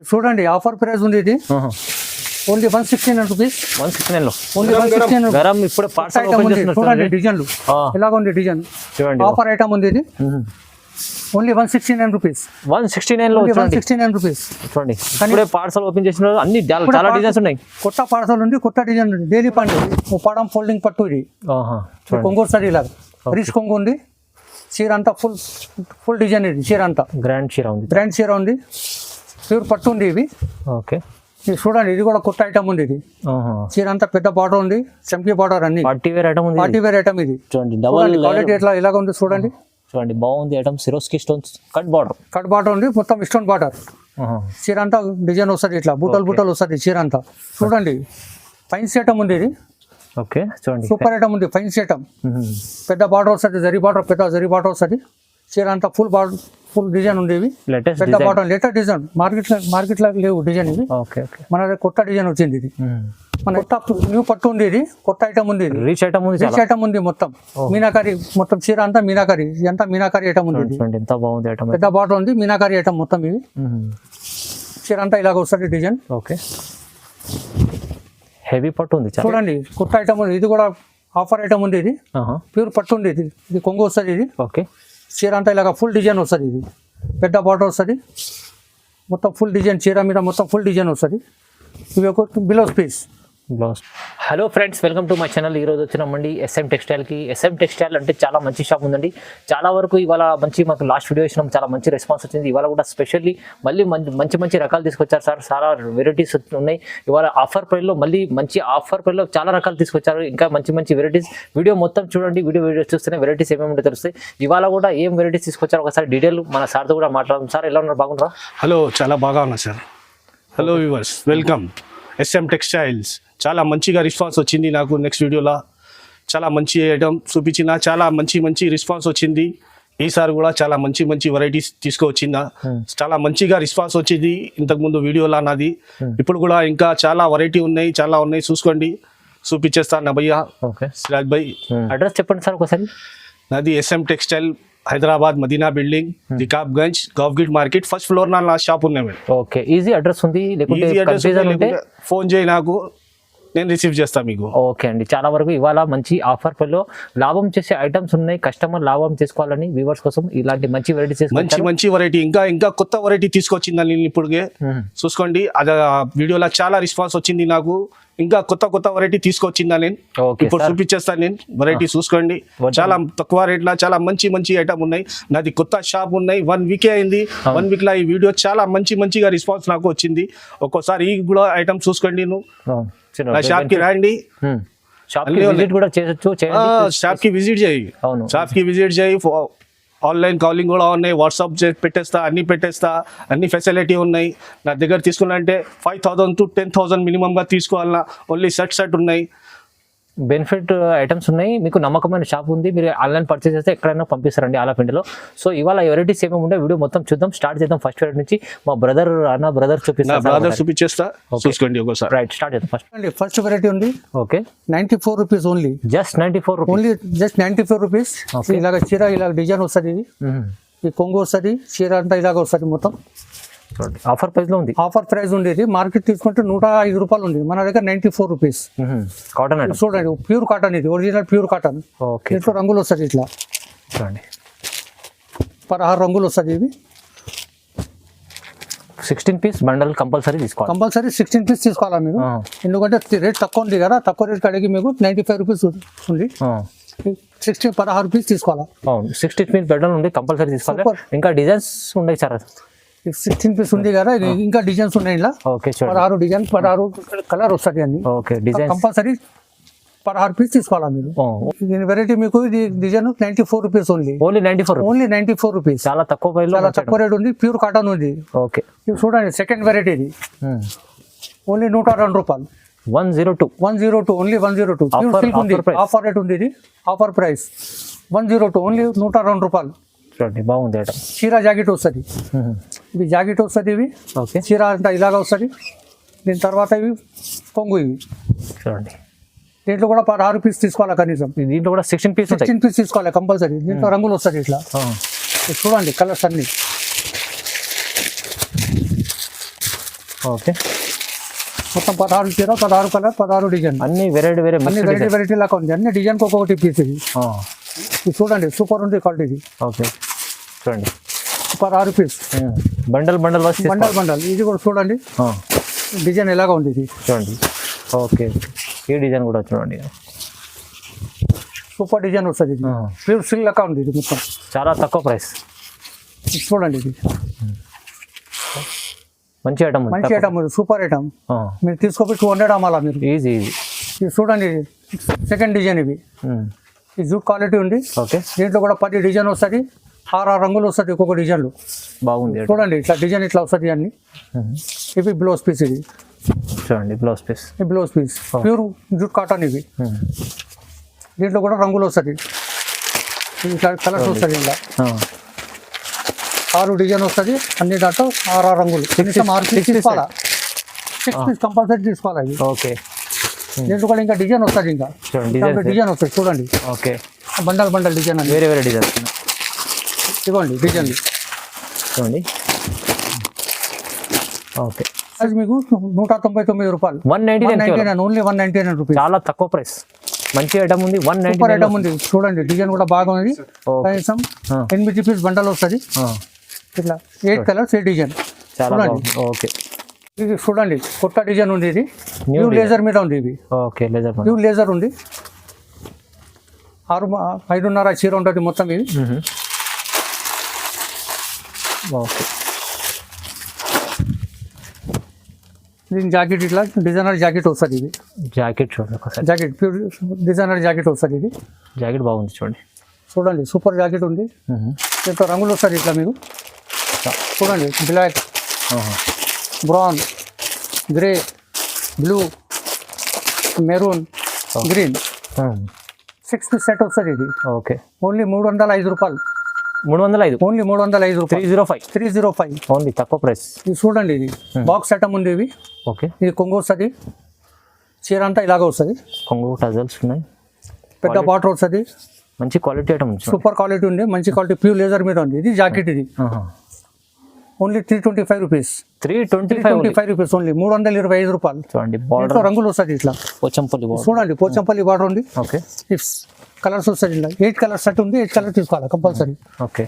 చూడండి offer price ఉంది ఇది ఓన్లీ 169 రూపీస్. 169 లో ఓన్లీ 169 గరం ఇప్పుడు పార్సల్ ఐటమ్ ఓపెన్ ఉంది. చేస్తున్నారు చూడండి డిజైన్లు ఇలాగ ఉంది డిజైన్. చూడండి ఆఫర్ ఐటమ్ ఉంది ఇది ఓన్లీ 169 రూపీస్. 169 లో చూడండి 169 రూపీస్. చూడండి ఇప్పుడే పార్సల్ ఓపెన్ చేసినారు. అన్ని చాలా డిజైన్స్ ఉన్నాయి. కొత్త పార్సల్ ఉంది, కొత్త డిజైన్ ఉంది. డైలీ పండు పడం ఫోల్డింగ్ పట్టు ఇది కొంగూరు సారీ ఇలాగ రిచ్ కొంగు ఉంది. చీర అంతా ఫుల్ డిజైన్ ఇది. చీర అంతా గ్రాండ్ చీర ఉంది. గ్రాండ్ చీర ఉంది. ప్యూర్ పట్టు ఉంది ఇవి. ఓకే ఇది చూడండి ఇది కూడా కొత్త ఐటమ్ ఉంది. ఇది చీర అంతా పెద్ద బార్డర్ ఉంది. చంకీ బార్డర్ అన్ని పార్టీ వేర్ ఐటమ్ ఉంది. పార్టీ వేర్ ఐటమ్ ఇది. చూడండి డబుల్ క్వాలిటీ ఎట్లా ఇలాగ ఉంది చూడండి. చూడండి బాగుంది item. Swarovski stones cut border ఉంది. మొత్తం స్టోన్ బార్డర్. చీర అంతా డిజైన్ వస్తుంది ఇట్లా బుట్టలు వస్తుంది చీర అంతా. చూడండి ఫైన్స్ ఐటమ్ ఉంది ఇది. ఓకే చూడండి సూపర్ ఐటమ్ ఉంది. ఫైన్స్ ఐటమ్ పెద్ద బార్డర్ వస్తుంది. జరీ బార్డర్ పెద్ద జరీ బార్డర్ వస్తుంది. చీర అంతా ఫుల్ డిజైన్ ఉంది. ఇవి లేటెస్ట్ పెద్ద బార్డర్ లేటెస్ట్ డిజైన్. మార్కెట్ లో లేవు డిజైన్ ఇది. ఓకే ఓకే మన దగ్గర కొత్త డిజైన్ వచ్చింది ఇది. మన కొత్త న్యూ పట్టు ఉంది. ఇది కొత్త ఐటమ్ ఉంది. ఇది రిచ్ ఐటమ్ ఉంది. రిచ్ ఐటమ్ ఉంది. మొత్తం మీనాకారి మొత్తం చీర అంతా మీనాకారి. ఎంత మీనాకారి ఐటమ్ ఉంది. చూడండి ఎంత బాగుంది ఐటమ్. పెద్ద బార్డర్ ఉంది. మీనాకారి ఐటమ్ మొత్తం ఇవి. చీర అంతా ఇలాగ వస్తుంది డిజైన్. ఓకే హెవీ పట్టు ఉంది. చూడండి కొత్త ఐటమ్ ఉంది. ఇది కూడా ఆఫర్ ఐటమ్ ఉంది. ఇది ప్యూర్ పట్టు ఉంది. ఇది కొంగు వస్తుంది. ఇది ఓకే చీర అంతా ఇలాగ ఫుల్ డిజైన్ వస్తుంది. ఇది పెద్ద బార్డర్ వస్తుంది. మొత్తం ఫుల్ డిజైన్ చీర మీద మొత్తం ఫుల్ డిజైన్ వస్తుంది. ఇవి ఒక blouse piece. Hello friends, welcome to my channel. ఈరోజు వచ్చినామండి ఎస్ఎం టెక్స్టైల్కి. ఎస్ఎం టెక్స్టైల్ అంటే చాలా మంచి షాప్ ఉందండి. చాలా వరకు ఇవాళ మాకు లాస్ట్ వీడియో ఇచ్చినాం, చాలా మంచి రెస్పాన్స్ వచ్చింది. ఇవాళ కూడా స్పెషల్లీ మళ్ళీ మంచి రకాలు తీసుకొచ్చారు సార్. చాలా వెరైటీస్ ఉన్నాయి. ఇవాళ ఆఫర్ ప్రైస్లో మళ్ళీ మంచి ఆఫర్ ప్రైస్లో చాలా రకాలు తీసుకొచ్చారు. ఇంకా మంచి వెరైటీస్. వీడియో మొత్తం చూడండి. వీడియో చూస్తేనే వెరైటీస్ ఏమేమి తెలుస్తాయి. ఇవాళ కూడా ఏం వెరైటీస్ తీసుకొచ్చారు ఒకసారి డీటెయిల్ మన సార్తో కూడా మాట్లాడదాం. సార్ ఎలా ఉన్నారు? బాగున్నారా? హలో, చాలా బాగా ఉన్నా sir. Hello viewers, welcome SM textiles. చాలా మంచిగా రెస్పాన్స్ వచ్చింది నాకు. నెక్స్ట్ వీడియోలో చాలా మంచి ఐటమ్ చూపించిన, చాలా మంచి రెస్పాన్స్ వచ్చింది. ఈసారి కూడా చాలా మంచి వెరైటీస్ తీసుకువచ్చిందా. చాలా మంచిగా రెస్పాన్స్ వచ్చింది ఇంతకుముందు వీడియోలో నాది. ఇప్పుడు కూడా ఇంకా చాలా వెరైటీ ఉన్నాయి, చాలా ఉన్నాయి. చూసుకోండి, చూపించేస్తాను నా భయ్య సిరాజ్ భాయ్. అడ్రస్ చెప్పండి సార్ ఒకసారి. నాది S M textile, Hyderabad Madina building, దికాబ్గంజ్, గౌఫ్గిట్ మార్కెట్, ఫస్ట్ ఫ్లోర్ నా షాప్ ఉన్నాయి మేడం. ఓకే, ఈజీ అడ్రస్ ఉంది. Easy address. ఫోన్ చేయి నాకు, నేను రిసీవ్ చేస్తాను మీకు. ఓకే అండి. చాలా వరకు ఇవాళ మంచి ఆఫర్లో లాభం చేసే ఐటమ్స్ ఉన్నాయి. కస్టమర్ లాభం చేసుకోవాలని వ్యూవర్స్ కోసం ఇలాంటి మంచి వెరైటీస్, మంచి వెరైటీ, ఇంకా కొత్త వెరైటీ తీసుకొచ్చిందని నేను ఇప్పుడుగే చూసుకోండి. అది వీడియోలో చాలా రెస్పాన్స్ వచ్చింది నాకు. ఇంకా కొత్త వెరైటీ తీసుకొచ్చిందా నేను ఇప్పుడు చూపించేస్తాను. నేను వెరైటీ చూసుకోండి. చాలా తక్కువ రేట్లో చాలా మంచి ఐటమ్ ఉన్నాయి. నాది కొత్త షాప్ ఉన్నాయి. 1 వీకే అయింది. 1 వీక్ లో ఈ వీడియో చాలా మంచిగా రెస్పాన్స్ నాకు వచ్చింది. ఒక్కోసారి ఈ కూడా ఐటమ్ చూసుకోండి. నా షాప్ కి రండి, షాప్ కి విజిట్ చేయి. ఆన్లైన్ కాలింగ్ కూడా ఉన్నాయి. వాట్సాప్ పెట్టేస్తా, అన్ని ఫెసిలిటీ ఉన్నాయి. నా దగ్గర తీసుకున్నాంటే 5,000 to 10,000 మినిమంగా తీసుకోవాలన్నా. ఓన్లీ సెట్ ఉన్నాయి. బెనిఫిట్ ఐటమ్స్ ఉన్నాయి. మీకు నమ్మకమైన షాప్ ఉంది. మీరు ఆన్లైన్ పర్చేస్ చేస్తే ఎక్కడైనా పంపిస్తారండి ఆల్ ఆఫ్ ఇండియాలో. సో ఇవాళ వెరైటీస్ ఏమేమి ఉంటే వీడియో మొత్తం చూద్దాం. స్టార్ట్ చేద్దాం ఫస్ట్ వెరైటీ నుంచి. మా బ్రదర్ చూపించేస్తా, చూసుకోండి ఒకసారి. రైట్, స్టార్ట్ చేద్దాం. ఫస్ట్ వెరైటీ ఉంది. Okay, 94 rupees only. Just 94 rupees. Only just 94 rupees. ఇలాగ చీర ఇలాగ డిజైన్ వస్తుంది. ఇది కొంగు వస్తుంది. చీర అంతా ఇలాగ వస్తుంది మొత్తం. ఆఫర్ ప్రైస్ లో ఉంది. ఆఫర్ ప్రైస్ ఉండేది. మార్కెట్ తీసుకుంటే 105 రూపాయలు ఉంది. మన దగ్గర 94 రూపీస్. కాటన్ చూడండి, ప్యూర్ కాటన్. ఇది ఒరిజినల్ ప్యూర్ కాటన్. ఇట్లా రంగులు వస్తుంది. ఇట్లా చూడండి, 16 రంగులు వస్తుంది. ఇవి 16 పీస్ బండల్ కంపల్సరీ తీసుకోవాలి. 16 పీస్ తీసుకోవాలా మీరు. ఎందుకంటే రేట్ తక్కువ ఉంది కదా. తక్కువ రేట్ కడిగి మీకు 95 రూపీస్ ఉంది. 16 రూపీస్ తీసుకోవాలా. 16 పీస్ బండల్ ఉంది, కంపల్సరీ తీసుకోవాలి. ఇంకా డిజైన్స్ ఉన్నాయి సార్. 16 పీస్ ఉంది కదా. ఇంకా డిజైన్స్ ఉన్నాయి ఇలా. 16 డిజైన్, 16 కలర్ వస్తుంది అన్ని. కంపల్సరీ 16 పీస్ తీసుకోవాలా మీరు. దీని వెరైటీ మీకు ఇది design 94 rupees only. Only 94 rupees. చాలా తక్కువ రేట్ ఉంది. ప్యూర్ కాటన్ ఉంది. ఓకే, చూడండి సెకండ్ వెరైటీ ఇది. ఓన్లీ 102 రూపాయలు. 102 ఓన్లీ 102. ప్యూర్ సిల్క్ ఉంది. ఆఫర్ రేట్ ఉంది. ఇది ఆఫర్ ప్రైస్ 102 ఓన్లీ 102 రూపాయలు. చూడండి, బాగుంది. చీర జాకెట్ వస్తుంది. ఇవి జాకెట్ వస్తుంది. ఇవి చీర అంతా ఇలాగ వస్తుంది. దీని తర్వాత ఇవి కొంగు. ఇవి చూడండి, దీంట్లో కూడా 16 రూపీస్ తీసుకోవాలి కనీసం. దీంట్లో కూడా 16 పీస్ తీసుకోవాలి కంపల్సరీ. దీంట్లో రంగులు వస్తుంది ఇట్లా. చూడండి కలర్స్ అన్ని. ఓకే, మొత్తం 16 చీర, 16 కలర్, 16 డిజైన్, అన్ని వెరైటీ అన్ని వెరైటీ లాగా ఉంది. అన్ని డిజైన్కి ఒక్కొక్కటి పీస్ ఇది. ఇది చూడండి, సూపర్ ఉంది క్వాలిటీ ఇది. ఓకే చూడండి, 16 పీస్, బండల్ వచ్చి బండల్. ఇది కూడా చూడండి డిజైన్ ఎలాగా ఉంది ఇది. చూడండి. ఓకే, ఈ డిజైన్ కూడా చూడండి, సూపర్ డిజైన్ వస్తుంది ఇది. ప్యూర్ సిల్క్ లెక్క ఉంది ఇది మొత్తం, చాలా తక్కువ ప్రైస్. చూడండి ఇది మంచి ఐటమ్, మంచి ఐటమ్, సూపర్ ఐటమ్. మీరు తీసుకోపోయి 200 అమ్మాలా మీరు. ఈజీ. ఇది చూడండి, సెకండ్ డిజైన్ ఇవి. ఈ జూట్ క్వాలిటీ ఉంది. ఓకే, దీంట్లో కూడా 10 డిజైన్ వస్తుంది, 6 రంగులు వస్తుంది ఒక్కొక్క డిజైన్లు. బాగుంది. చూడండి ఇట్లా డిజైన్ ఇట్లా వస్తుంది అన్ని. ఇవి బ్లౌజ్ పీస్ ఇది. చూడండి బ్లౌజ్ పీస్, ఈ blouse piece pure jute cotton ఇవి. దీంట్లో కూడా రంగులు వస్తుంది, ఇట్లా కలర్స్ వస్తుంది. ఇలా 6 డిజైన్ వస్తుంది, అన్ని దాంట్లో 6 రంగులు. 6 పీస్ తీసుకోవాలా, 6 పీస్ కంపల్సరీ తీసుకోవాలి ఇది. ఓకే, దీంట్లో కూడా ఇంకా డిజైన్ వస్తుంది, ఇంకా డిజైన్ వస్తుంది. చూడండి, ఓకే, బండల్ డిజైన్ అని వేరే డిజైన్. ఇదిగోండి డిజైన్ చూడండి. ఓకే, అది మీకు 199 రూపాయలు. 199, ఓన్లీ 199 రూపీస్. చాలా తక్కువ ప్రైస్, మంచి ఐటమ్ ఉంది. 199 సూపర్ ఐటమ్ ఉంది. చూడండి డిజైన్ కూడా బాగుంది. కనీసం 8 పీస్ బండల్ వస్తుంది. ఇట్లా 8 కలర్స్, 8 డిజైన్. చాలా బాగుంది. ఓకే, ఇది చూడండి కొత్త డిజైన్ ఉంది. ఇది న్యూ లేజర్ మీద ఉంది. ఇది ఓకే, లేజర్, న్యూ లేజర్ ఉంది. 5.5 చీర ఉంటుంది మొత్తం ఇది. ఓకే, దీని జాకెట్ ఇట్లా డిజైనర్ జాకెట్ వస్తుంది. ఇది జాకెట్ చూడండి ఒకసారి, జాకెట్ ప్యూర్ డిజైనర్ జాకెట్ వస్తుంది. ఇది జాకెట్ బాగుంది. చూడండి సూపర్ జాకెట్ ఉంది. దీంట్లో రంగులు వస్తుంది ఇట్లా మీకు. చూడండి black, brown, grey, blue, maroon, green, 6 piece set వస్తుంది ఇది. ఓకే, ఓన్లీ 305 రూపాయలు. 305, ఓన్లీ 305 రూపాయలు. 305 ఓన్లీ, తక్కువ ప్రైస్. ఇది చూడండి, ఇది బాక్స్ ఐటమ్ ఉంది. ఇవి ఓకే, ఇది కొంగు వస్తుంది. చీర అంతా ఇలాగ వస్తుంది. కొంగు టజల్స్ ఉన్నాయి, పెద్ద బార్డర్ వస్తుంది. మంచి క్వాలిటీ ఐటమ్, సూపర్ క్వాలిటీ ఉంది. మంచి క్వాలిటీ ప్యూర్ లేజర్ మీద ఉంది. ఇది జాకెట్. ఇది ఓన్లీ 325 రూపీస్. 325 rupees only. 325 రూపాయలు. చూడండి, బార్డర్ రంగులు వస్తుంది ఇట్లా. చూడండి పోచంపల్లి బార్డర్ ఉంది. ఓకే, కలర్స్ వస్తుంది ఇలా. 8 కలర్స్ సెట్ ఉంది. 8 కలర్ తీసుకోవాలి కంపల్సరీ. ఓకే,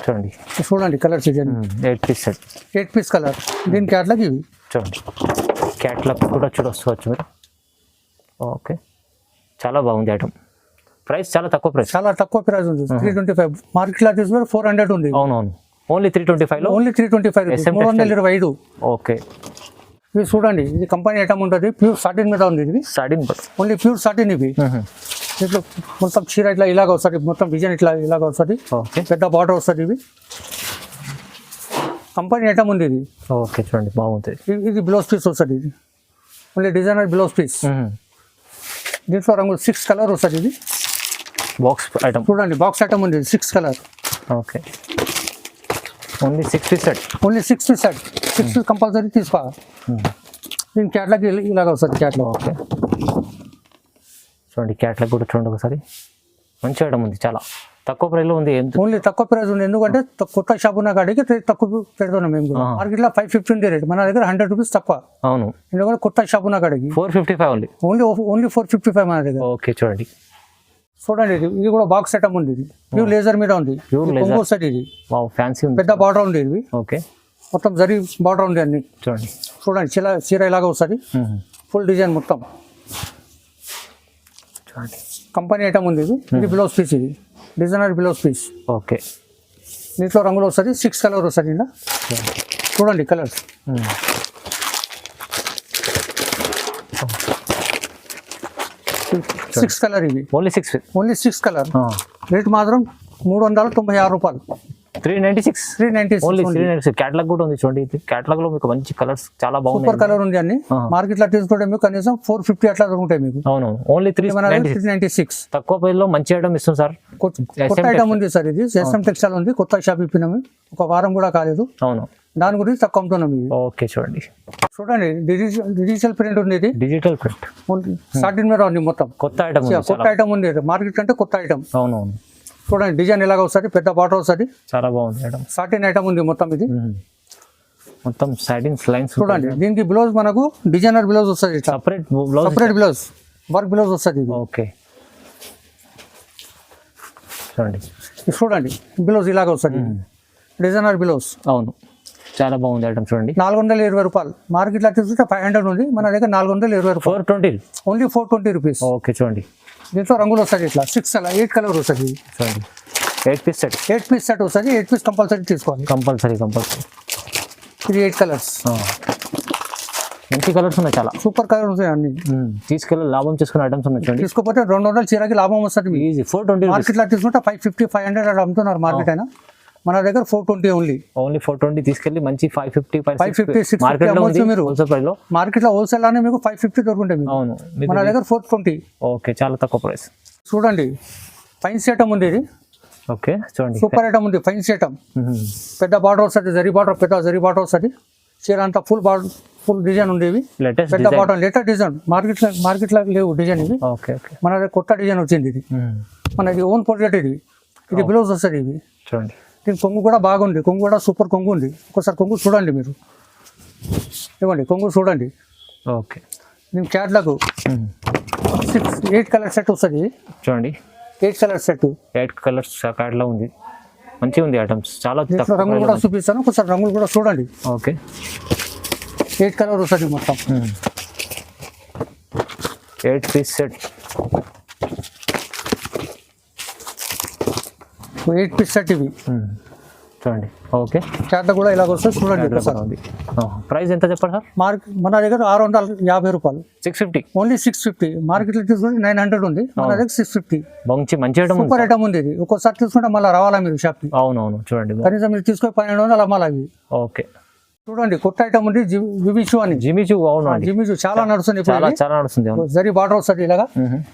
చూడండి colours 8 piece set, 8 piece colour. దీని క్యాట్లాగ్ ఇవి. చూడండి, క్యాట్లాగ్ కూడా చూడొచ్చు మీరు. ఓకే, చాలా బాగుంది ఐటమ్. ప్రైస్ చాలా తక్కువ ప్రైస్, చాలా తక్కువ ప్రైస్ ఉంది. 325. మార్కెట్లో తీసుకుంటే 400 ఉంది. అవునవును, ఓన్లీ 325 లో. ఓన్లీ 325, 325. ఓకే, ఇవి చూడండి, ఇది కంపెనీ ఐటమ్ ఉంటుంది. ప్యూర్ సాటిన్ మీద ఉంది. ఇది సాటిన్, ఓన్లీ ప్యూర్ సాటిన్. ఇవి ఇట్లా మొత్తం చీర ఇట్లా ఇలాగ వస్తుంది. మొత్తం డిజైన్ ఇలాగ వస్తుంది. ఓకే, పెద్ద బార్డర్ వస్తుంది. ఇవి కంపెనీ ఐటమ్ ఉంది. ఇది ఓకే, చూడండి బాగుంటుంది. ఇది బ్లౌజ్ పీస్ వస్తుంది. ఇది ఓన్లీ డిజైనర్ బ్లౌజ్ పీస్. దీంట్లో రంగులు 6 కలర్ వస్తుంది. ఇది బాక్స్ ఐటమ్. చూడండి బాక్స్ ఐటమ్ ఉంది. 6 colour. Okay, only 6 piece set. Only 6 piece set. 6 piece compulsory తీసుకోవాలి. దీని క్యాట్లాగ్ ఇలాగ వస్తుంది. క్యాట్లాగ్. ఓకే, చూడండి క్యాట్లాగ్ కూడా చూడండి ఒకసారి. మంచి ఐటమ్ ఉంది, చాలా తక్కువ ప్రైస్లో ఉంది. ఓన్లీ తక్కువ ప్రైస్ ఉంది. ఎందుకంటే కొత్త షాప్ ఉన్న కాడికి తక్కువ పెడుతున్నాం మేము కూడా. మార్కెట్లో 550 ఉంది రేట్. మన దగ్గర 100 రూపీస్ తక్కువ. అవును, ఎందుకంటే కొత్త షాప్ ఉన్న కాడికి 455 ఓన్లీ. ఓన్లీ 455 మన దగ్గర. ఓకే, చూడండి ఇది కూడా బాక్స్ ఐటమ్ ఉంది. ఇది ప్యూర్ లేజర్ మీద ఉంది. ప్యూర్ లేజర్ వస్తుంది. ఇది ఫ్యాన్సీ ఉంది. పెద్ద బార్డర్ ఉంది. ఇది ఓకే, మొత్తం జరీ బార్డర్ ఉంది. అన్ని చూడండి చీర ఇలాగ వస్తుంది. ఫుల్ డిజైన్ మొత్తం. చూడండి కంపెనీ ఐటమ్ ఉంది. ఇది బ్లౌజ్ పీస్. ఇది డిజైనర్ బ్లౌజ్ పీస్. ఓకే, దీంట్లో రంగులు వస్తుంది. 6 కలర్ వస్తుంది. ఇలా చూడండి కలర్స్. 6 కలర్. ఇవి ఓన్లీ 6 కలర్. రేట్ మాత్రం 396 రూపాయలు. 396 ఓన్లీ. 396 క్యాటలాగ్ కూడా ఉంది. చూడండి క్యాటలాగ్ లో మీకు మంచి కలర్స్ చాలా బాగుంది. సూపర్ కలర్ ఉంది. అన్ని మార్కెట్ లో తీసుకుంటే మీకు కనీసం 450 అట్లా దొరుకుతాయి మీకు. అవును, ఓన్లీ 396. తక్కువ ప్రైస్ లో మంచి ఐటమ్ ఇస్తుంది సార్. కొత్త ఐటమ్ ఉంది సార్. ఇది ఎస్ఎం టెక్స్టైల్ ఉంది. కొత్త షాప్ ఇప్పినాము. ఒక వారం కూడా కాలేదు. అవును, దాని గురించి తక్కువ అమ్ముతున్నాం. ఓకే, చూడండి డిజిటల్ ప్రింట్ ఉంది. ఇది డిజిటల్ ప్రింట్ సాటిన్ మీద ఉంది. మొత్తం కొత్త ఐటమ్. కొత్త ఐటమ్ ఉంది. మార్కెట్ కంటే కొత్త ఐటమ్. అవునవును, చూడండి డిజైన్ ఎలాగ వస్తుంది. పెద్ద బాటర్ వస్తుంది. చాలా బాగుంది ఐటమ్. సాటిన్ ఐటమ్ ఉంది మొత్తం. ఇది మొత్తం సైడింగ్ లైన్స్ చూడండి. దీనికి బ్లౌజ్ మనకు డిజైనర్ బ్లౌజ్ వస్తుంది ఇట్లా, separate blouse. Separate blouse, work blouse వస్తుంది ఇది. ఓకే చూడండి. ఇది చూడండి బ్లౌజ్ ఇలాగ వస్తుంది, డిజైనర్ బ్లౌజ్. అవును, చాలా బాగుంది ఐటమ్ చూడండి. 420 రూపాయలు. మార్కెట్లో తీసుకుంటే 500 ఉంది, మన దగ్గర 420 రూపాయలు. 420, ఓన్లీ 420 రూపీస్. ఓకే చూడండి. దీంట్లో రంగులు వస్తుంది ఇట్లా 8 కలర్ వస్తుంది. చూడండి 8 పీస్ సెట్. 8 పీస్ సెట్ వస్తుంది. 8 పీస్ కంపల్సరీ తీసుకోవాలి. కంపల్సరీ ఇది 8 కలర్స్. మంచి కలర్స్ ఉన్నాయి, చాలా సూపర్ కలర్ ఉంటాయి అన్ని. తీసుకెళ్ళి లాభం చేసుకునే ఐటమ్స్ ఉన్నాయి చూడండి. తీసుకోపోతే 200 చీరకి లాభం వస్తుంది. ఈజీ. 420 మార్కెట్లో తీసుకుంటే 550, 500 అలా అమ్ముతున్నారు మార్కెట్ అయినా, మన దగ్గర 420 ఓన్లీ. 420 తీసుకెళ్ళి మంచి 550, 550, 650 మార్కెట్ లో ఉంది మీరు. హోల్సేల్ ప్రైస్ లో. మార్కెట్లో హోల్సేల్ అనే మీకు 550 దొరుకుంటాయి మీకు. అవును, మన దగ్గర 420. ఓకే, చాలా తక్కువ ప్రైస్. చూడండి ఫైన్ ఐటమ్ ఉంది ఇది. ఓకే చూడండి, సూపర్ ఐటమ్ ఉంది, ఫైన్ ఐటమ్. పెద్ద బార్డర్ వస్తుంది, జరీ బార్డర్, పెద్ద జరీ బార్డర్ వస్తుంది. చీర అంతా ఫుల్ డిజైన్ ఉండేవి. లేటెస్ట్ పెద్ద బార్డర్, లేటెస్ట్ డిజైన్. మార్కెట్లో లేవు డిజైన్ ఇవి. Okay okay. మన దగ్గర కొత్త డిజైన్ వచ్చింది ఇది. మనది ఓన్ ప్రొజెక్ట్ ఇది. ఇది బ్లౌజ్ వస్తుంది ఇది. చూడండి దీని కొంగు కూడా బాగుంది, కొంగు కూడా సూపర్ కొంగు ఉంది. ఒకసారి కొంగు చూడండి మీరు, ఇవ్వండి కొంగు చూడండి. ఓకే. దీని క్యాట్లాగ్ 8 కలర్ సెట్ వస్తుంది. చూడండి 8 కలర్ సెట్, 8 కలర్స్ కార్డ్లో ఉంది. మంచిగా ఉంది ఐటమ్స్, చాలా తక్కువ రంగులు కూడా చూపిస్తాను. ఒకసారి రంగులు కూడా చూడండి. ఓకే. 8 కలర్ వస్తుంది మొత్తం. 8 పీస్ సెట్, 8 పీస్ సెట్ ఇవి. చూడండి. ఓకే, క్యాట్లాగ్ కూడా ఇలాగ వస్తుంది చూడండి. ప్రైస్ ఎంత చెప్పండి సార్? మన దగ్గర 650 రూపాయలు. 650, ఓన్లీ 650. మార్కెట్లో తీసుకుంటే 900 ఉంది, మన దగ్గర 650. మంచి ఐటమ్, సూపర్ ఐటమ్ ఉంది ఇది. ఒక్కోసారి తీసుకుంటే మళ్ళీ రావాలా మీరు షాప్కి. అవునవును చూడండి. కనీసం మీరు తీసుకొని 1200 అలా మళ్ళీ అవి. ఓకే చూడండి కొత్త ఐటమ్ ఉంది, జిమిచు అని. జిమిచు, అవును జిమిచు చాలా నడుస్తుంది ఇప్పుడు. చాలా నడుస్తుంది. జరీ బార్డర్ వస్తుంది ఇలాగా,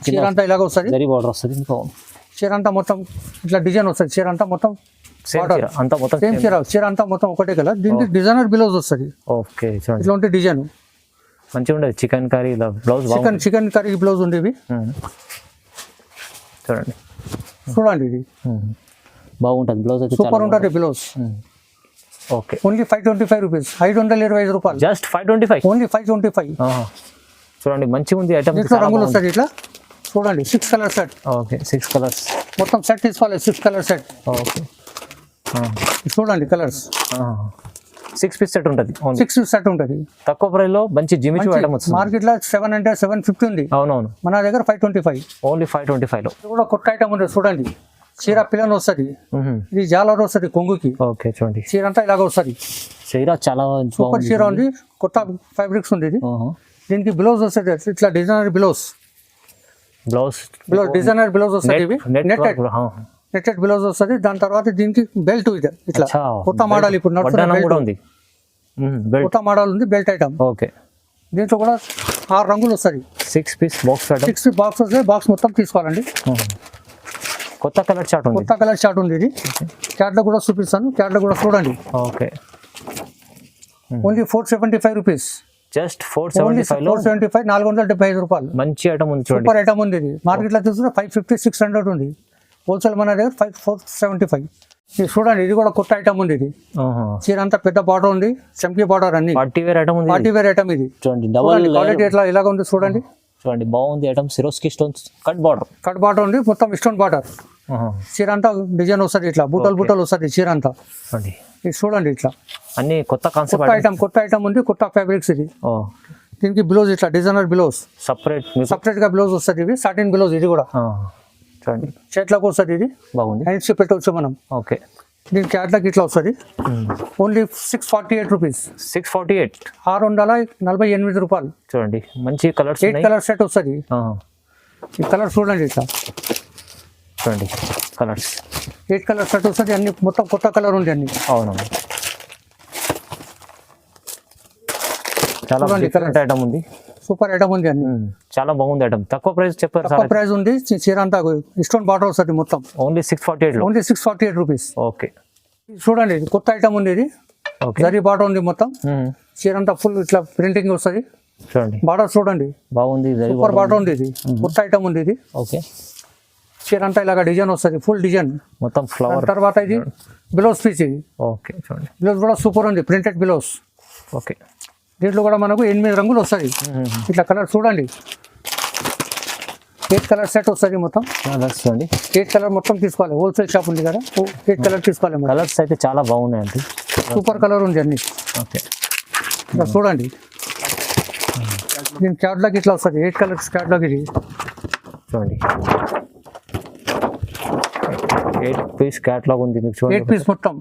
చీర అంతా ఇలాగ వస్తుంది. జరీ బార్డర్ వస్తుంది, చీర అంతా మొత్తం ఇట్లా డిజైన్ వస్తుంది. చీర అంతా మొత్తం సేమ్ చీర అంతా మొత్తం ఒకటే కదా. దీనికి డిజైనర్ బ్లౌజ్ వస్తుంది. ఓకే చూడండి, ఇట్లా ఉంటే డిజైన్ మంచిగా ఉండదు. Chicken curry blouse, chicken curry blouse ఉండేవి. చూడండి ఇది బాగుంటుంది బ్లౌజ్ అయితే, సూపర్ ఉంటుంది బ్లౌజ్. ఓకే. ఓన్లీ 525 రూపీస్, 525 రూపాయలు. Just 525, only 525. చూడండి మంచిగా ఉంది ఐటమ్. ఇట్లా రంగులు వస్తుంది ఇట్లా చూడండి. 6 కలర్ సెట్. ఓకే, 6 కలర్స్ మొత్తం సెట్ తీసుకోవాలి. 6 కలర్ సెట్. ఓకే చూడండి కలర్స్. 6 పీస్ సెట్ ఉంటుంది. 6 పీస్ సెట్ ఉంటుంది. తక్కువ ప్రైస్ లో మంచి జిమిచు ఐటమ్ వస్తుంది. మార్కెట్లో 700, 750 ఉంది. అవునవును, మన దగ్గర 525. ఓన్లీ 525 లో. ఇది కూడా కొత్త ఐటమ్ ఉంది చూడండి. చీర పిల్లలు వస్తుంది. ఇది జాలర్ వస్తుంది కొంగుకి. ఓకే చూడండి, చీర అంతా ఇలాగ వస్తుంది. చీర చాలా సూపర్ చీర ఉంది, కొత్త ఫ్యాబ్రిక్స్ ఉంది ఇది. దీనికి బ్లౌజ్ వస్తుంది ఇట్లా డిజైనర్ బ్లౌజ్. డిజైనర్ బ్లౌజ్ వస్తుంది. ఇవి నెట్టెడ్ బ్లౌజ్ వస్తుంది. దాని తర్వాత దీనికి బెల్ట్ ఇది ఇట్లా కొత్త మోడల్ ఇప్పుడు ఉంది. కొత్త మోడల్ ఉంది బెల్ట్ ఐటమ్. ఓకే. దీంట్లో కూడా 6 రంగులు వస్తుంది. 6 పీస్ బాక్స్. 6 బాక్స్ వస్తుంది. బాక్స్ మొత్తం తీసుకోవాలండి. కొత్త కలర్ చార్ట్ ఉంది. కొత్త కలర్ చార్ట్ ఉంది ఇది. చార్ట్లో కూడా చూపిస్తాను. చార్ట్లో కూడా చూడండి. ఓకే. Only 475 rupees. జస్ట్ 475 475 రూపాయలు. మంచి ఐటమ్ ఉంది చూడండి. సూపర్ ఐటమ్ ఉంది ఇది. మార్కెట్లో తీసుకుంటే 550, 600 ఉంది. హోల్సేల్ మన దగ్గర 475. ఇది చూడండి, ఇది కూడా కొత్త ఐటమ్ ఉంది ఇది. చీర అంతా పెద్ద బార్డర్ ఉంది, చంకీ బార్డర్ అన్ని. పార్టీ వేర్ ఐటమ్ ఉంది. పార్టీ వేర్ ఐటమ్ ఇది. చూడండి డబుల్ క్వాలిటీ ఎట్లా ఇలాగ ఉంది చూడండి. చూడండి బాగుంది item. Swarovski stones cut border ఉంది, మొత్తం స్టోన్ బార్డర్. చీర అంతా డిజైన్ వస్తుంది ఇట్లా బుట్టలు వస్తుంది చీర అంతా. ఇది చూడండి ఇట్లా అన్ని కొత్త కాన్సెప్ట్ కొత్త ఐటమ్ ఉంది, కొత్త ఫ్యాబ్రిక్స్ ఇది. దీనికి బ్లౌజ్ ఇట్లా డిజైనర్ బ్లౌజ్ సపరేట్ గా బ్లౌజ్ వస్తుంది. ఇవి సాటిన్ బ్లౌజ్ ఇది కూడా. చూడండి చేట్లకు వస్తుంది ఇది. బాగుంది, హ్యాండ్స్ పెట్టవచ్చు మనం. ఓకే. దీని క్యాట్లాగ్ ఇట్లా వస్తుంది. Only 648 rupees. 648, 648 రూపాయలు. చూడండి మంచి కలర్స్. 8 కలర్ సెట్ వస్తుంది. ఈ కలర్ చూడండి ఇట్లా. చూడండి కలర్స్ 8 కలర్ సెట్ వస్తుంది. అన్ని మొత్తం కొత్త కలర్ ఉంది అన్ని. అవునవును, చాలా డిఫరెంట్ ఐటమ్ ఉంది. సూపర్ ఐటమ్ ఉంది అన్ని. చాలా బాగుంది ఐటమ్. తక్కువ ప్రైస్ చెప్పారు. తక్కువ ప్రైస్ ఉంది. చీర అంతా స్టోన్ బార్డర్ వస్తుంది మొత్తం. Only 648 only 648 rupees. ఓకే. చూడండి ఇది కొత్త ఐటమ్ ఉంది ఇది. జరీ బార్డర్ ఉంది మొత్తం. చీర అంతా ఫుల్ ఇట్లా ప్రింటింగ్ వస్తుంది. చూడండి బార్డర్ చూడండి బాగుంది. సూపర్ బార్డర్ ఉంది ఇది. కొత్త ఐటమ్ ఉంది ఇది. ఓకే. చీర అంతా ఇలాగ డిజైన్ వస్తుంది, ఫుల్ డిజైన్ మొత్తం ఫ్లవర్. తర్వాత ఇది బ్లౌజ్ పీస్ ఇది. ఓకే చూడండి బ్లౌజ్ కూడా సూపర్ ఉంది, ప్రింటెడ్ బ్లౌజ్. ఓకే. దీంట్లో కూడా మనకు 8 రంగులు వస్తాయి. ఇట్లా కలర్ చూడండి, 8 కలర్ సెట్ వస్తుంది మొత్తం. కలర్స్ చూడండి, 8 కలర్ మొత్తం తీసుకోవాలి. హోల్సేల్ షాప్ ఉంది కదా, 8 కలర్ తీసుకోవాలి. కలర్స్ అయితే చాలా బాగున్నాయండి, సూపర్ కలర్ ఉంది అన్ని. ఓకే, ఇట్లా చూడండి, దీని క్యాట్లాగ్ ఇట్లా వస్తుంది. 8 కలర్స్ క్యాట్లాగ్ ఇది చూడండి. 8 పీస్ క్యాట్లాగ్ ఉంది మీకు 8 చూడండి. పీస్ మొత్తం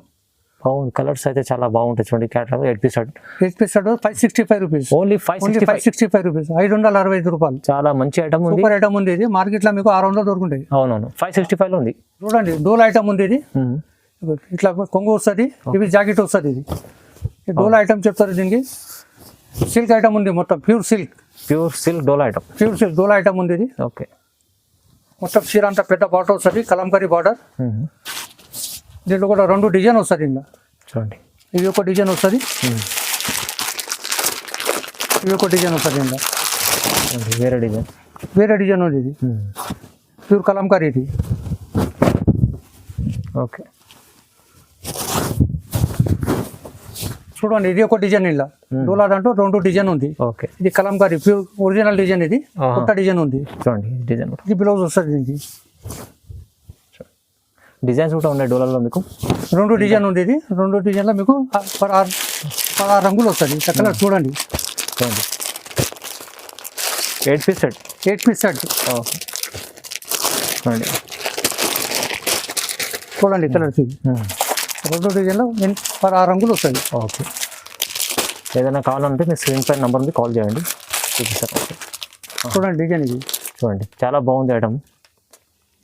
బాగుంది. కలర్స్ అయితే చాలా బాగుంటాయి చూడండి. Catalogue 8 piece shirt. 8 piece shirt 565 rupees. Only 565 rupees, 565 రూపాయలు. చాలా మంచి ఐటమ్ ఉంది. సూపర్ ఐటమ్ ఉంది ఇది. మార్కెట్లో మీకు 600 దొరుకుంటాయి. అవునవును, 565 లో ఉంది. చూడండి, డోల్ ఐటమ్ ఉంది ఇది. ఇట్లా కొంగు వస్తుంది, ఇవి జాకెట్ వస్తుంది. ఇది డోల్ ఐటమ్ చెప్తారు దీనికి. సిల్క్ ఐటమ్ ఉంది మొత్తం, ప్యూర్ సిల్క్ డోలా ఐటమ్. ప్యూర్ సిల్క్ డోల్ ఐటమ్ ఉంది ఇది. ఓకే, మొత్తం చీర అంతా పెద్ద బార్డర్ వస్తుంది, కలంకారీ బార్డర్. దీంట్లో కూడా 2 డిజైన్ వస్తుంది. ఇలా చూడండి, ఇది ఒక డిజైన్ వస్తుంది, ఇది ఒక డిజైన్ వస్తుంది. ఇలా వేరే డిజైన్ ఉంది. ఇది ప్యూర్ కలంకారీ ఇది. ఓకే, చూడండి, ఇది ఒక డిజైన్. ఇలా డోలా దాంట్లో 2 డిజైన్ ఉంది. ఓకే, ఇది కలంకారీ ప్యూర్ ఒరిజినల్ డిజైన్. ఇది కొత్త డిజైన్ ఉంది. చూడండి డిజైన్. ఇది బ్లౌజ్ వస్తుంది దీనికి. డిజైన్స్ కూడా ఉన్నాయి డోలాలో మీకు. 2 డిజైన్ ఉంది. ఇది 2 డిజైన్లో మీకు 16 రంగులు వస్తుంది. కలర్ చూడండి. చూడండి, 8 piece set. 8 piece set. Okay, చూడండి చూడండి కలర్ 2 డిజైన్లో 16 రంగులు వస్తుంది. ఓకే, ఏదైనా కావాలంటే మీ స్క్రీన్ పైన నెంబర్ ఉంది, కాల్ చేయండి, చూపిస్తాను. ఓకే, చూడండి డిజైన్ ఇది. చూడండి చాలా బాగుంది ఐటమ్.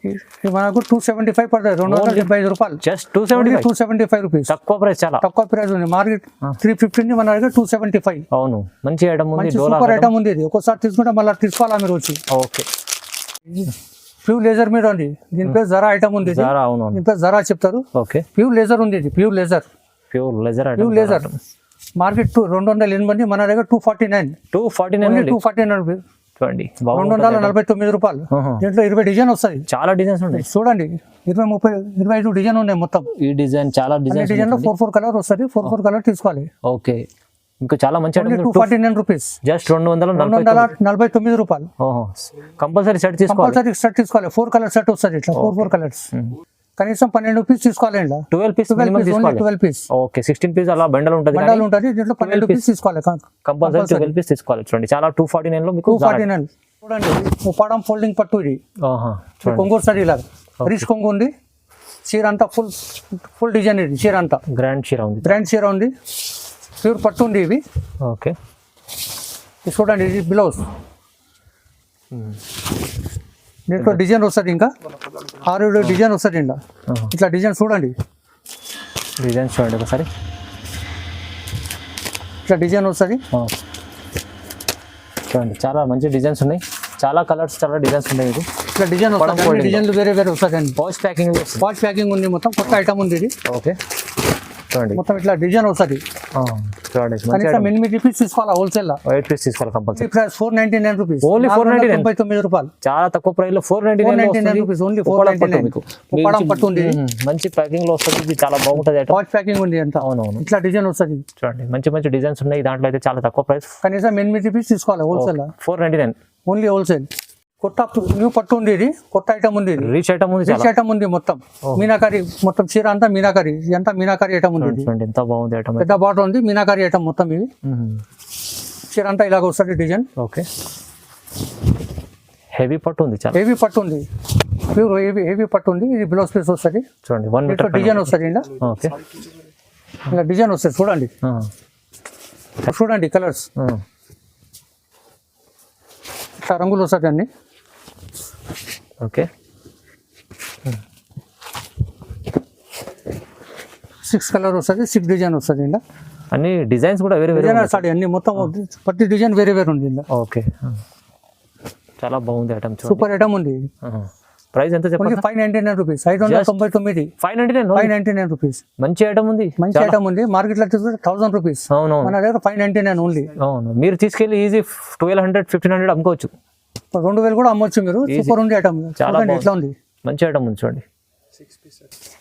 ఇది మనకు 275 పడుతుంది. 275 రూపాయలు. Just 275 rupees. తక్కువ ప్రైస్, చాలా తక్కువ ప్రైస్ ఉంది. మార్కెట్ 350 మన దగ్గర 275. అవును, మంచి ఐటమ్ ఉంది. సూపర్ ఐటమ్ ఉంది. ఇది ఒకసారి తీసుకుంటే మళ్ళీ తీసుకోవాలా మీరు వచ్చి. ఓకే, ప్యూర్ లేజర్ మీద ఉంది. దీని పేరు జరా ఐటమ్ ఉంది. అవును, దీని పేరు జరా చెప్తారు. ఓకే, ప్యూర్ లేజర్ ఉంది. ఇది pure laser. Pure laser market 208 మన దగ్గర 249 రూపీస్. చూడండి, 249 రూపాయలు. దీంట్లో 20 డిజైన్ వస్తాయి. చాలా డిజైన్స్ ఉన్నాయి చూడండి, 20, 30, 25 డిజైన్ ఉన్నాయి మొత్తం. ఈ డిజైన్ చాలా డిజైన్ లో 4 కలర్ వస్తుంది. 4 కలర్ తీసుకోవాలి. ఓకే, ఇంకా చాలా మంచి 249 రూపీస్. జస్ట్ 249 రూపాయలు. కంపల్సరీ సెట్ తీసుకోవాలి. కంపల్సరీ సెట్ తీసుకోవాలి. 4 కలర్ సెట్ వస్తుంది. ఇట్లా 4 కలర్స్. కనీసం 12 పీస్ తీసుకోవాలి. 12 పీస్. 12 పీస్. ఓకే, 16 పీస్ అలా బండల్ ఉంటుంది. దీంట్లో 12 పీస్ తీసుకోవాలి. కంపల్సరీ 12 పీస్ తీసుకోవాలి. చూడండి, చాలా 249 లో మీకు 249. చూడండి, ఉపాడం ఫోల్డింగ్ పట్టు ఇది. కొంగు సారీ ఇలా రిచ్ కొంగు ఉంది. చీర అంతా ఫుల్ డిజైన్. ఇది చీర అంతా గ్రాండ్ చీర ఉంది. ప్యూర్ పట్టు ఉంది ఇవి. ఓకే, చూడండి, ఇది బ్లౌజ్. దీంట్లో డిజైన్ వస్తుంది. ఇంకా 6-7 డిజైన్ వస్తుంది. ఇలా ఇట్లా డిజైన్ చూడండి. ఒకసారి ఇట్లా డిజైన్ వస్తుంది. చూడండి, చాలా మంచి డిజైన్స్ ఉన్నాయి. చాలా కలర్స్, చాలా డిజైన్స్ ఉన్నాయి. మీకు ఇట్లా డిజైన్ వస్తుంది. డిజైన్లు వేరే వస్తాయండి. వాష్ ప్యాకింగ్ ఉంది. మొత్తం కొత్త ఐటమ్ ఉంది ఇది. ఓకే, చూడండి, మొత్తం ఇట్లా డిజైన్ వస్తుంది. చూడండి, కనీసం 8 పీస్ తీసుకోవాలి. హోల్సేల్ 8 పీస్ తీసుకోవాలి కంపల్సరీ. Price 499 rupees. ఓన్లీ 499 రూపాయలు. చాలా తక్కువ ప్రైస్ లో 499 రూపీస్. ఓన్లీ 499. ఉపాడం పట్టు ఉంది. మంచి ప్యాకింగ్ లో వస్తుంది. ఇది చాలా బాగుంటుంది. వాష్ ప్యాకింగ్ ఉంది అంతా. అవునవును, ఇట్లా డిజైన్ వస్తుంది. చూడండి, మంచి డిజైన్స్ ఉన్నాయి. దాంట్లో అయితే చాలా తక్కువ ప్రైస్. కనీసం 8 పీస్ తీసుకోవాలి. Wholesale 499 only. హోల్సేల్ కొత్త న్యూ పట్టు ఉంది. ఇది కొత్త ఐటమ్ ఉంది. రీచ్ ఐటమ్ ఉంది. మొత్తం మీనాకారి. మొత్తం చీర అంతా మీనాకారి. ఇదంతా మీనాకారి ఐటమ్ ఉంది. ఎంత బాగుంది ఐటమ్. పెద్ద బార్డర్ ఉంది. మీనాకారి ఐటమ్ మొత్తం. ఇవి చీర అంతా ఇలాగ వస్తుంది డిజైన్. ఓకే, హెవీ పట్టు ఉంది. చాలా హెవీ పట్టు ఉంది. ప్యూర్ హెవీ పట్టు ఉంది. ఇది బ్లౌజ్ పీస్ వస్తుంది. చూడండి, 1 మీటర్ డిజైన్ వస్తుంది. ఇలా ఓకే, ఇలా డిజైన్ వస్తుంది. చూడండి కలర్స్. ఇట్లా రంగులు వస్తుంది అన్ని. ఓకే, 6 కలర్ వస్తుంది. 6 డిజైన్ వస్తుంది. ఇలా అన్ని డిజైన్స్ కూడా వేరే డిజైన్ వస్తాయి. అన్ని మొత్తం ప్రతి డిజైన్ వేరే ఉంది. ఇలా ఓకే, చాలా బాగుంది ఐటమ్. సూపర్ ఐటమ్ ఉంది. ప్రైస్ ఎంత చెప్పండి? 599 రూపీస్. 599. 599 రూపీస్. మంచి ఐటమ్ ఉంది. మార్కెట్ లో 1000 రూపీస్. అవును, మన దగ్గర 599 ఓన్లీ. అవును, మీరు తీసుకెళ్ళి ఈజీ 1200, 1500 అమ్ముకోవచ్చు. 2000 కూడా అమ్మొచ్చు మీరు. సూపర్ ఉంది ఐటమ్. చాలా ఎట్లా ఉంది. మంచి ఐటమ్ ఉంది. చూడండి,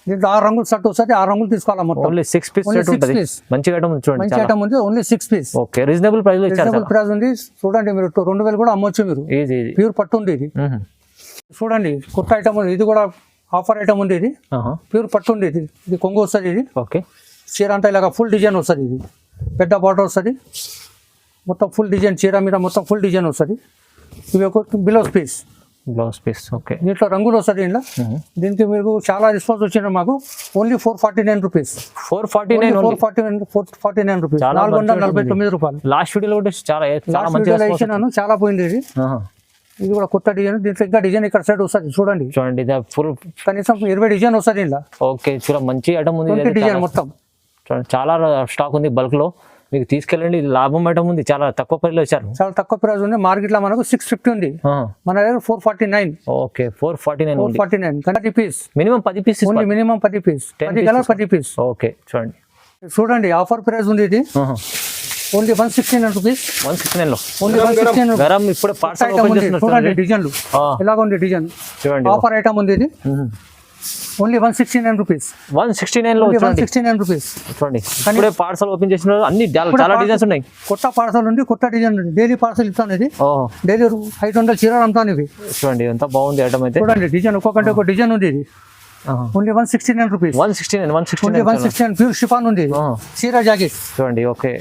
దీంట్లో 6 రంగులు సెట్ వస్తుంది, 6 రంగులు తీసుకోవాలా మొత్తం. ఓన్లీ 6 పీస్ Only సెట్ 6 ఉంటుంది. piece. మంచి ఐటమ్ ఉంది చూడండి. మంచి ఐటమ్ ఉంది, only 6 piece. Okay, reasonable price లో ఇచ్చారు. రీజనబుల్ ప్రైస్ ఉంది. చూడండి మీరు 2000 కూడా అమ్మొచ్చు మీరు. ఈజీ. ప్యూర్ పట్టు ఉంది ఇది. చూడండి కొత్త ఐటమ్ ఉంది, ఇది కూడా ఆఫర్ ఐటమ్ ఉంది. ఇది ప్యూర్ పట్టు ఉంది. ఇది కొంగు వస్తుంది. ఇది ఓకే, చీర అంతా ఇలాగ ఫుల్ డిజైన్ వస్తుంది. ఇది పెద్ద బార్డర్ వస్తుంది, మొత్తం ఫుల్ డిజైన్, చీర మీద మొత్తం ఫుల్ డిజైన్ వస్తుంది. ఇవి ఒక blouse piece. Blouse piece. Okay, దీంట్లో రంగులు వస్తుంది. ఇంట్లో దీనికి మీకు చాలా రెస్పాన్స్ వచ్చింది మాకు. Only 449 rupees. 449 రూపీస్, 449 రూపాయలు. లాస్ట్ వీడియోలో కూడా చాలా మంచి ఇచ్చినాను, చాలా పోయింది ఇది. ఇది కూడా కొత్త డిజైన్. దీంట్లో ఇంకా డిజైన్ ఇక్కడ సైడ్ వస్తుంది చూడండి. చూడండి, ఇది ఫుల్ కనీసం 20 డిజైన్ వస్తుంది ఇంట్లో. ఓకే, చూడ మంచి ఐటమ్ ఉంది. డిజైన్ మొత్తం చూడండి, చాలా స్టాక్ ఉంది బల్క్ లో. మీకు తీసుకెళ్ళండి, ఇది లాభం ఐటమ్ ఉంది. చాలా తక్కువ ప్రైస్ లో ఇచ్చారు. చాలా తక్కువ ప్రైస్ ఉంది. మార్కెట్ లో మనకు 650 ఉంది, మన దగ్గర 449. Okay, 449. 449 10 piece. Minimum 10 piece. Only minimum 10 piece. 10 colour 10 piece. Okay, చూడండి చూడండి ఆఫర్ ప్రైస్ ఉంది. ఇది ఓన్లీ 169 రూపీస్. 169 లో ఓన్లీ 169. గరం ఇప్పుడు పార్సల్ ఓపెన్ చేస్తున్నారు. చూడండి డిజైన్లు ఎలాగ ఉంది. డిజైన్ చూడండి, ఆఫర్ ఐటమ్ ఉంది. ఇది ఓన్లీ 169 రూపీస్. 169 లో 169 రూపీస్. చూడండి, ఇప్పుడే పార్సల్ ఓపెన్ చేసిన అన్ని చాలా డిజైన్స్ ఉన్నాయి. కొత్త పార్సల్ ఉంది, కొత్త డిజైన్ ఉంది. డైలీ పార్సల్ ఇస్తాను. ఇది డైలీ 500 చీరలు అమ్ముతాను ఇవి. చూడండి, ఎంత బాగుంది ఐటమ్ అయితే. చూడండి డిజైన్ ఒక్కొక్కటి ఒక డిజైన్ ఉంది. ఇది ఓన్లీ 169 రూపీస్. 169 ప్యూర్ షిఫాన్ ఉంది. చీర జాకెట్ చూడండి. ఓకే,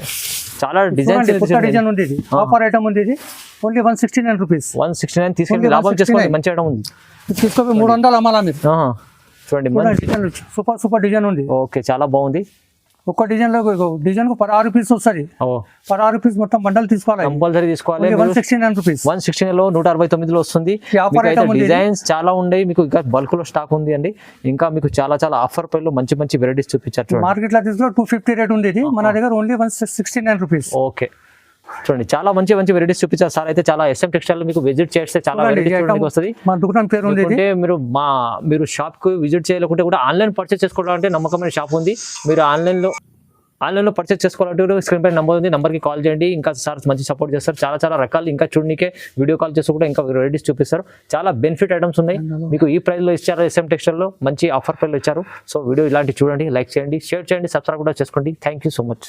చాలా డిజైన్స్ కొత్త డిజైన్ ఉంది. ఇది ఆఫర్ ఐటమ్ ఉంది. ఇది ఓన్లీ 169 రూపీస్. 169 తీసుకెళ్ళి లాభం చేసుకోండి. మంచి ఐటమ్ ఉంది. తీసుకోపోయి 300 అమ్మాలా మీరు. చూడండి, సూపర్ డిజైన్ ఉంది. ఓకే, చాలా బాగుంది. ఒక్క డిజైన్ లో డిజైన్ కు 16 పీస్ వస్తుంది. 16 పీస్ మొత్తం బండల్ తీసుకోవాలి, కంపల్సరీ తీసుకోవాలి. 169 రూపీస్. 169 లో 169 లో వస్తుంది. డిజైన్స్ చాలా ఉన్నాయి. మీకు ఇంకా బల్క్ లో స్టాక్ ఉంది అండి. ఇంకా మీకు చాలా ఆఫర్ ప్రైస్ లో మంచి మంచి వెరైటీస్ చూపించారు. మార్కెట్ లో తీసుకుని 250 రేట్ ఉంది. ఇది మన దగ్గర ఓన్లీ 169 రూపీస్. ఓకే, చూడండి, చాలా మంచి వెరైటీస్ చూపించారు సార్. అయితే చాలా SM టెక్స్టైల్ మీకు విజిట్ చేస్తే చాలా వెరైటీస్ వస్తుంది. మా దుకాణం పేరు ఉంది. అంటే మీరు షాప్ కు విజిట్ చేయాలనుకుంటే కూడా ఆన్లైన్ పర్చేస్ చేసుకోవాలంటే నమ్మకమైన షాప్ ఉంది. మీరు ఆన్లైన్ లో పర్చేస్ చేసుకోవాలంటే స్క్రీన్ పై నెంబర్ ఉంది, నెంబర్కి కాల్ చేయండి. ఇంకా సార్ మంచి సపోర్ట్ చేస్తారు. చాలా రకాలు ఇంకా చూడనికే వీడియో కాల్ చేసి కూడా ఇంకా వెరైటీస్ చూపిస్తారు. చాలా బెనిఫిట్ ఐటమ్స్ ఉన్నాయి. మీకు ఈ ప్రైస్ లో ఇచ్చారు. SM టెక్స్టైల్ లో మంచి ఆఫర్ ప్రైస్ లో ఇచ్చారు. సో వీడియో ఇలాంటి చూడండి, లైక్ చేయండి, షేర్ చేయండి, సబ్స్క్రైబ్ కూడా చేసుకోండి. Thank you so much.